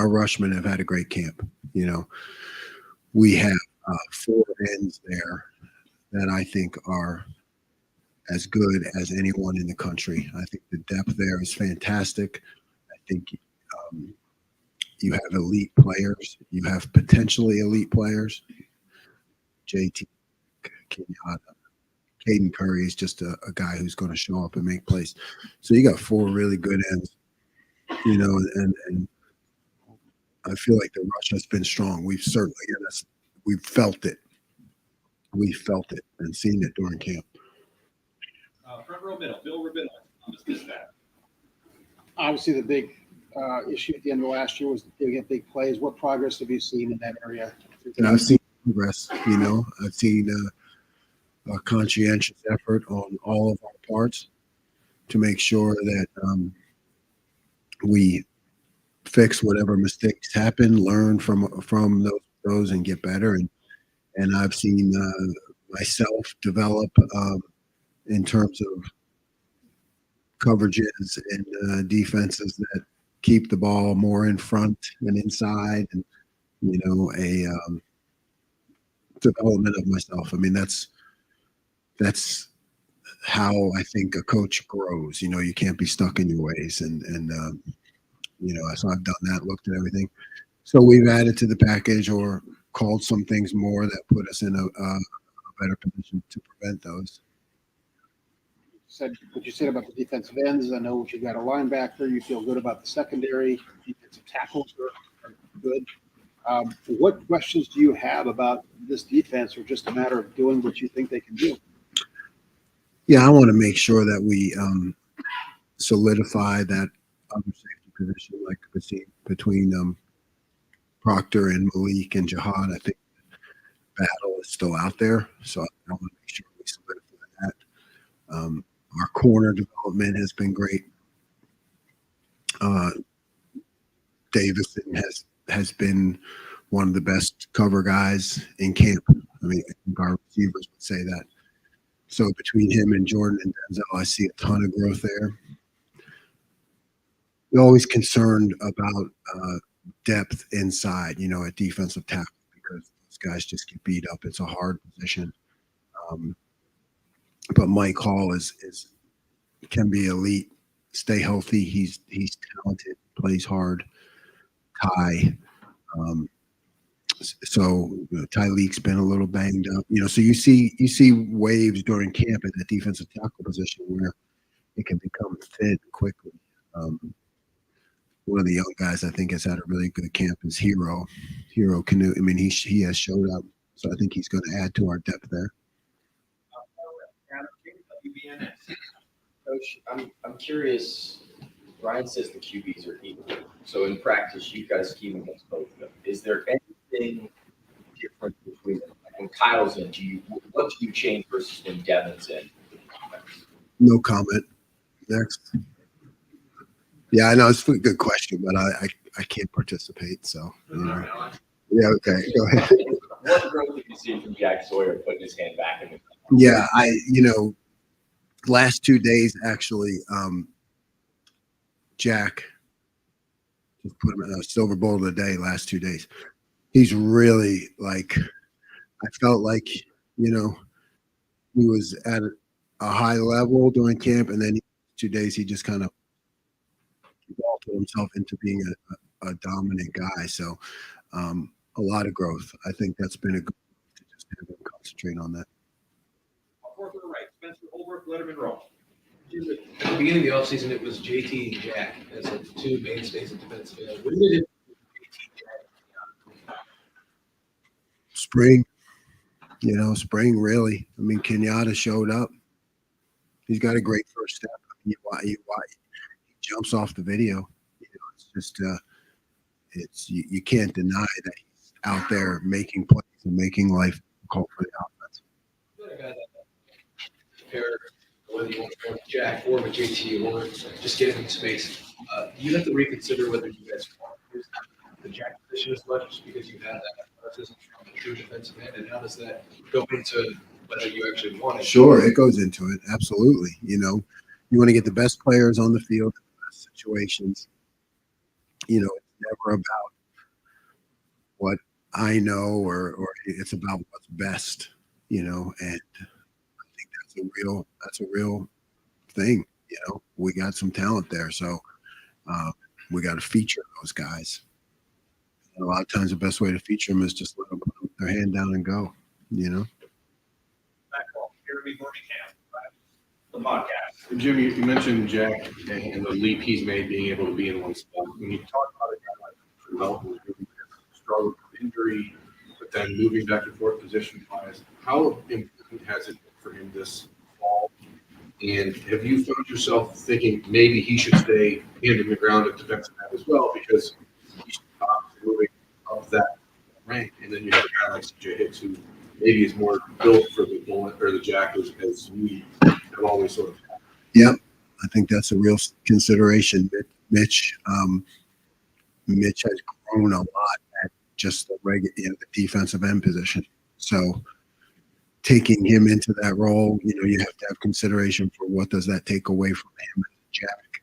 rushmen have had a great camp. We have 4 ends there that I think are as good as anyone in the country. I think the depth there is fantastic. I think you have elite players. You have potentially elite players. JT Kenyatta. Caden Curry is just a guy who's going to show up and make plays. So you got 4 really good ends, and I feel like the rush has been strong. We've certainly, we've felt it. We felt it and seen it during camp. Front row middle, Bill Rabino, Thomas Dispatch. Obviously, the big issue at the end of last year was they get big plays. What progress have you seen in that area? And I've seen progress. I've seen a conscientious effort on all of our parts to make sure that we fix whatever mistakes happen, learn from those and get better. And I've seen myself develop in terms of coverages and defenses that keep the ball more in front and inside, and a development of myself. I mean, that's how I think a coach grows. You can't be stuck in your ways, and so I've done that, looked at everything. So we've added to the package or called some things more that put us in a better position to prevent those. said what you said about the defensive ends. I know you got a linebacker. You feel good about the secondary. Defensive tackles are good. What questions do you have about this defense, or just a matter of doing what you think they can do? Yeah, I want to make sure that we solidify that other safety position, like between Proctor and Malik and Jihad. I think battle is still out there, so I want to make sure we solidify that. Our corner development has been great. Davison has been one of the best cover guys in camp. I mean, I think our receivers would say that. So between him and Jordan and Denzel, I see a ton of growth there. We're always concerned about depth inside, at defensive tackle, because those guys just get beat up. It's a hard position. But Mike Hall can be elite. Stay healthy. He's talented. Plays hard. Ty. So Tyleek's been a little banged up. So you see waves during camp at the defensive tackle position where it can become thin quickly. One of the young guys I think has had a really good camp is Hero Canoe. I mean, he has showed up, so I think he's going to add to our depth there. Coach, I'm curious. Ryan says the QBs are equal. So in practice, you guys scheme against both of them. Is there anything different between them? Like when Kyle's in, what do you change versus when Devin's in? No comment. Next. Yeah, I know it's a good question, but I can't participate. So yeah, okay, go ahead. What growth have you seen from Jack Sawyer putting his hand back in the? Yeah, last 2 days actually, Jack just put him in a Silver Bowl of the day. Last 2 days, he's really I felt like he was at a high level during camp, and then 2 days he just kind of vaulted himself into being a dominant guy. So a lot of growth. I think that's been a good to just have him concentrate on that. Fourth to the right, Spencer Holbrook, let him enroll. At the beginning of the offseason, it was JT and Jack as the two mainstays of defensive end. When did it? Spring, spring really. I mean, Kenyatta showed up. He's got a great first step. He jumps off the video. It's just you can't deny that he's out there making plays and making life difficult for the offense. A guy that compare whether you want to go with Jack or with JT or just get him in space. You have to reconsider whether you guys want to use the Jack position as much because you have that athleticism from the true defensive end, and how does that go into whether you actually want it? Sure, it goes into it. Absolutely. You want to get the best players on the field in the best situations. It's never about what I know or it's about what's best, and I think that's a real thing. We got some talent there, so we got to feature those guys. And a lot of times the best way to feature them is just let them put their hand down and go, Back home, Jeremy Birmingham, the podcast. Jim, you mentioned Jack and the leap he's made being able to be in one spot. When you talk about a guy like Trudell, who's really struggled with injury, but then moving back and forth position-wise, how important has it been for him this fall? And have you found yourself thinking maybe he should stay hand in the ground at defensive end as well, because he's moving up that rank, and then you have a guy like CJ Hicks who maybe is more built for the bullet or the Jack as we have always sort of had. Yep, I think that's a real consideration. Mitch has grown a lot at just the defensive end position. So taking him into that role, you have to have consideration for what does that take away from him as Jack.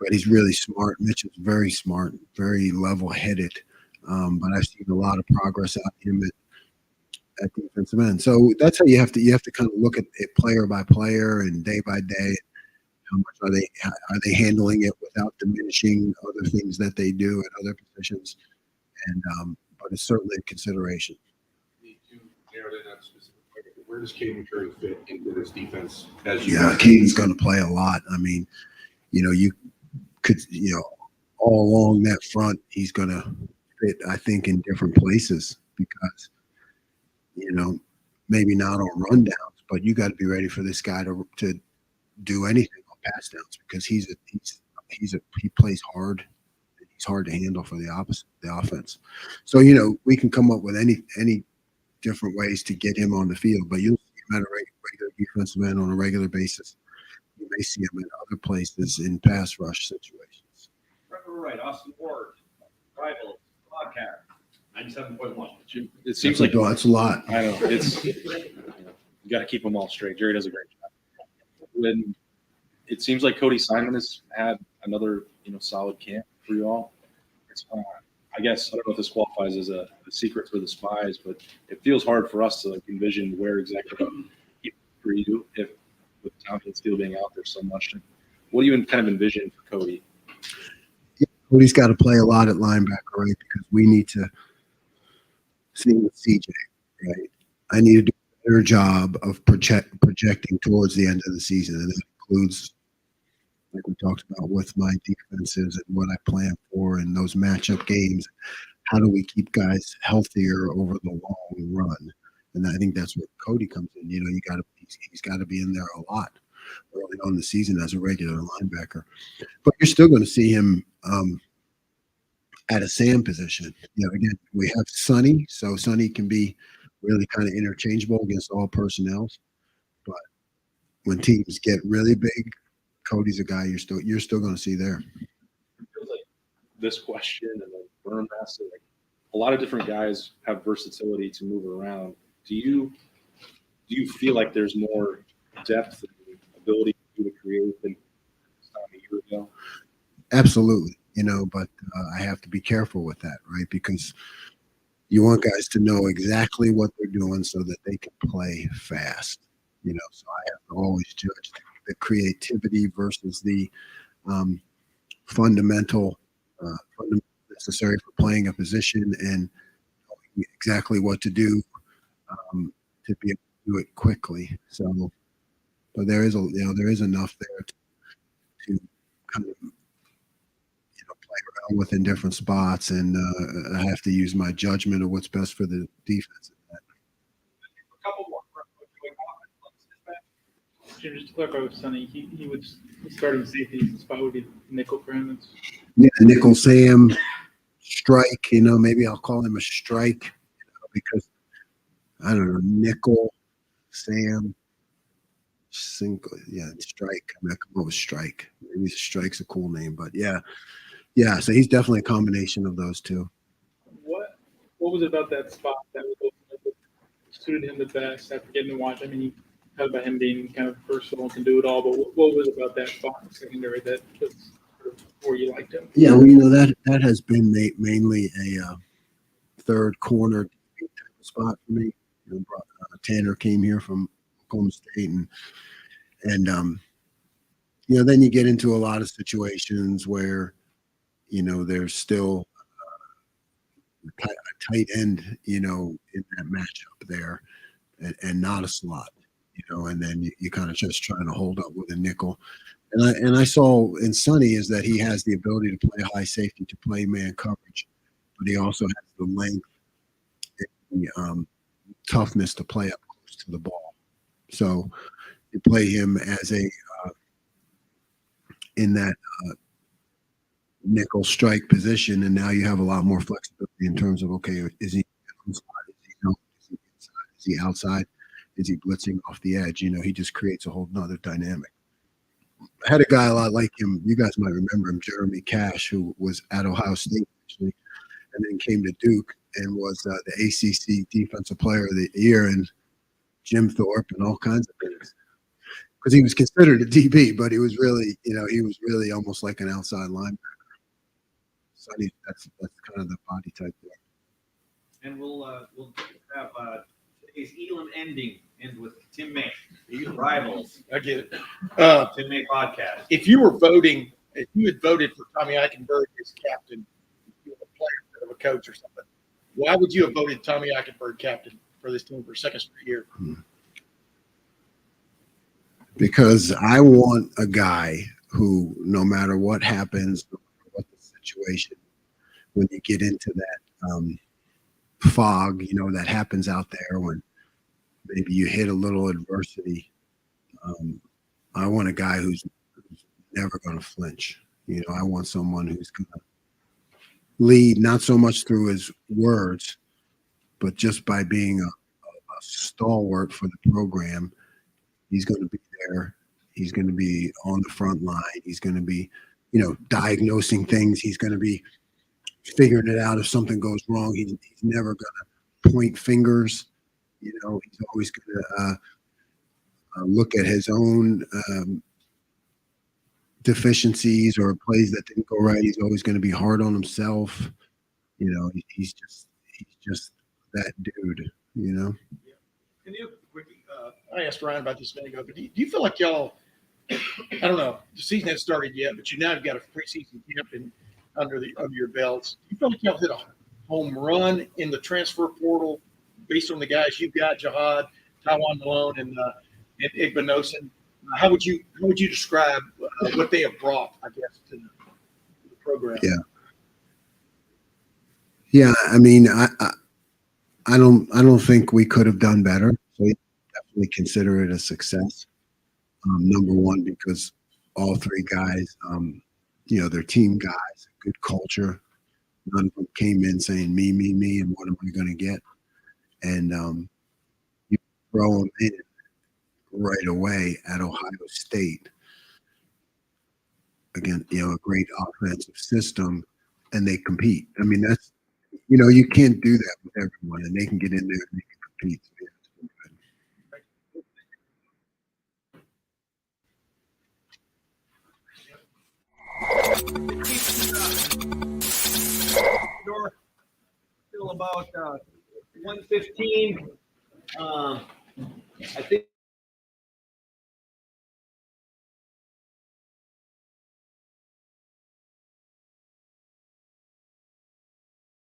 But he's really smart. Mitch is very smart, very level-headed. But I've seen a lot of progress out of him at defensive end. So that's how you have to kind of look at it player by player and day by day. How much are they handling it without diminishing other things that they do at other positions? And but it's certainly a consideration. You narrowed in on specific player. Where does Caden Curry fit into this defense? As you Yeah, Caden's going to play a lot. I mean, you could, all along that front, he's going to fit, I think, in different places because, maybe not on rundowns, but you got to be ready for this guy to do anything on pass downs because he plays hard. He's hard to handle for the offense. So, we can come up with any different ways to get him on the field, but you'll see him at a regular defensive end on a regular basis. You may see him in other places in pass rush situations. Right, Austin Ward, Rivals, podcast, 97.1. It seems like that's a lot. I know you got to keep them all straight. Jerry does a great job. When it seems like Cody Simon has had another solid camp for you all. It's I guess I don't know if this qualifies as a secret for the spies, but it feels hard for us to envision where exactly for you if with Townsend still being out there so much. What do you kind of envision for Cody? Yeah, Cody's got to play a lot at linebacker, right? Because we need to see with CJ, right? I need to do a better job of projecting towards the end of the season, and that includes, like we talked about, with my defenses and what I plan for and those matchup games. How do we keep guys healthier over the long run? And I think that's where Cody comes in. He's got to be in there a lot early on in the season as a regular linebacker. But you're still going to see him at a Sam position. Again, we have Sonny, so Sonny can be really kind of interchangeable against all personnel. But when teams get really big, Cody's a guy you're still going to see there. It feels like this question and the burn master, a lot of different guys have versatility to move around. Do you feel like there's more depth and ability to create than this time a year ago? Absolutely, but I have to be careful with that, right? Because you want guys to know exactly what they're doing so that they can play fast. So I have to always judge the creativity versus the fundamental necessary for playing a position and knowing exactly what to do to be able to do it quickly. So, but there is enough there to kind of play around with in different spots, and I have to use my judgment of what's best for the defense. A couple more. Jim, just to clarify with Sonny, he would starting safety spot would be nickel for him. Yeah, nickel Sam, strike. Maybe I'll call him a strike because I don't know, nickel Sam, single. Yeah, strike. I come up with strike. Maybe strike's a cool name, but yeah. So he's definitely a combination of those two. What was it about that spot that suited him the best after getting to watch? I mean, you talked about him being kind of versatile and can do it all, but what was it about that spot in secondary that was sort of where you liked him? Yeah, well, that has been mainly a third corner type of spot for me. Tanner came here from Oklahoma State, and then you get into a lot of situations where there's still a tight end, in that matchup there, and not a slot, and then you kind of just trying to hold up with a nickel. And I saw in Sonny is that he has the ability to play high safety, to play man coverage, but he also has the length and the toughness to play up close to the ball. So you play him as a in that nickel strike position, and now you have a lot more flexibility in terms of, okay, is he inside? Is he outside? Is he blitzing off the edge? He just creates a whole nother dynamic. I had a guy a lot like him. You guys might remember him, Jeremy Cash, who was at Ohio State actually, and then came to Duke and was the ACC Defensive Player of the Year, and Jim Thorpe and all kinds of things. Because he was considered a DB, but he was really, he was really almost like an outside linebacker. So that's kind of the body type there. And we'll have today's Elam end with Tim May. Rivals. I get it. Tim May podcast. If you had voted for Tommy Eichenberg as captain, if you were a player instead of a coach or something, why would you have voted Tommy Eichenberg captain for this team for a second straight year? because I want a guy who, no matter what happens, no matter what the situation, when you get into that fog, that happens out there when maybe you hit a little adversity. I want a guy who's never going to flinch. I want someone who's going to lead, not so much through his words, but just by being a stalwart for the program. He's going to be there. He's going to be on the front line. He's going to be, diagnosing things. He's going to be figuring it out if something goes wrong. He's never going to point fingers. He's always going to look at his own deficiencies or plays that didn't go right. He's always going to be hard on himself. He's just that dude. Can you, I asked Ryan about this a minute ago, but do you feel like y'all, I don't know, the season hasn't started yet, but you now have got a preseason camp under your belts. Do you feel like y'all hit a home run in the transfer portal based on the guys you've got, Jihad, Taiwan Malone, and Igbinosun? How would you describe what they have brought, I guess, to the program? Yeah. I mean, I don't think we could have done better. So we definitely consider it a success. Number one, because all three guys, they're team guys, good culture. None of them came in saying me, and what am I going to get? And you throw them in right away at Ohio State. Again, a great offensive system, and they compete. I mean, that's, you can't do that with everyone, and they can get in there and they can compete. So, yeah, it's been Still about 1:15. I think